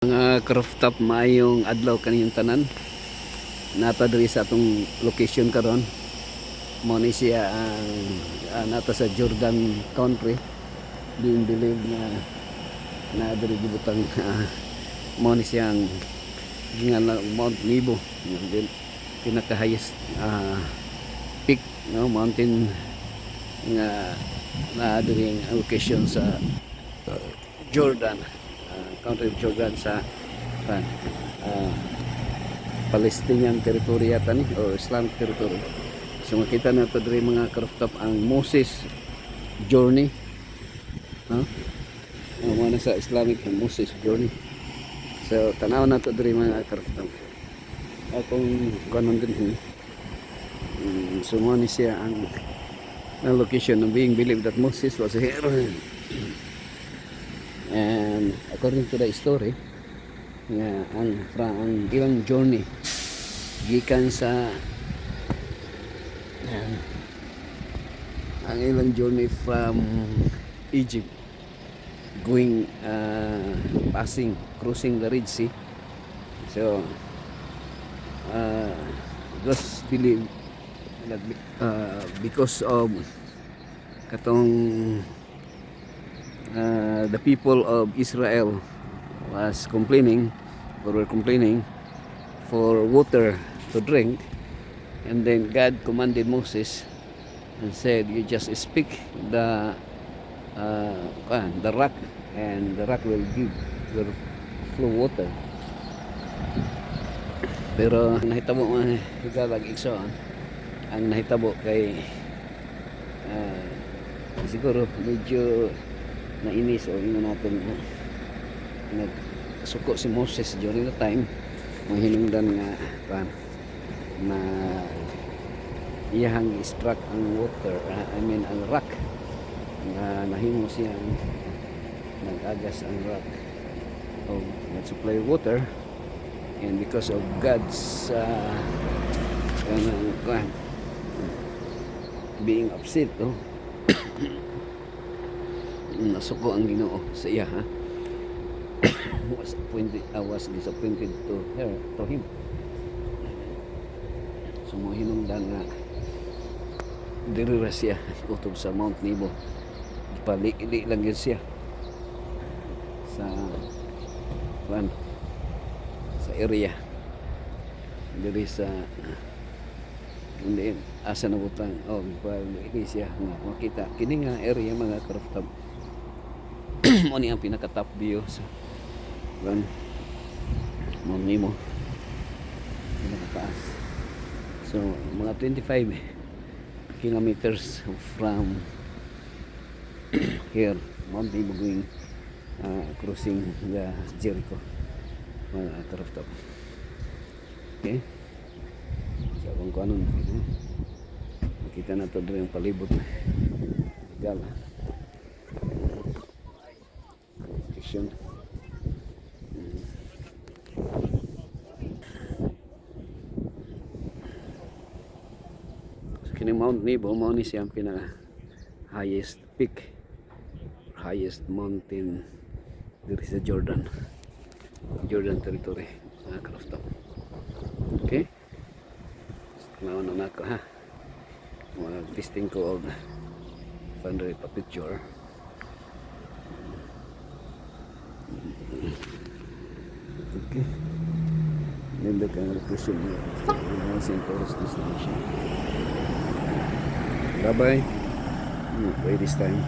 Mga rooftop maayong adlaw kaniyong tanan. Nata diri sa atong location karon. Mo ni siya ang nata sa Jordan country. Being believed na diri gibutang mo ni siya ang Mount Nebo, yung pinaka highest peak, no, mountain nga na diri ang location sa Jordan, country of Jordan sa Palestinian territory yata ni o Islamic territory. So makita na ito diri mga rooftop ang Moses journey, no? Mga sa Islamic Moses journey. So tanaw na ito diri mga rooftop. Akong kanon din sumani siya ang location ng being believed that Moses was here. And according to the story, ang ilang journey gikan sa ang ilang journey from Egypt going crossing the Red Sea. So it was believed that because of katong the people of Israel were complaining for water to drink, and then God commanded Moses and said, you just speak the rock, and the rock will flow water. Pero nahitabo man higalag igsoon ang nahitabo kay siguro medyo nainis o ino natin nagsuko si Moses during the time mahinungdan nga na iyahang struck ang water, ang rock nga nahimo siya nag-agas ang rock o nag-supply water, and because of God's being upset, nasuko ang Ginoo sa iya, was disappointed to him. So mo hinungdan nga diri ra siya kutob sa Mount Nebo, pali-ili lang yun siya sa area diri sa hindi asa na butang pali-ili siya nga makita kini nga area mga rooftop. Mo ni ang pinaka top view sa Mount Nebo, pinakataas. So mga 25 kilometers from here, Mount Nebo going crossing the Jericho, mga rooftop. Okay, so kung kanon makita na ito doon yung palibot na gala station. Kini Mount Nebo mao ni siya ang pinaka highest peak, highest mountain diri sa Jordan territory, mga rooftop. Okay, mao na nako ha, mag-testing ko og pandre pa picture. Okay, nila ka ng location niya sa tourist destination. Bye bye. By this time.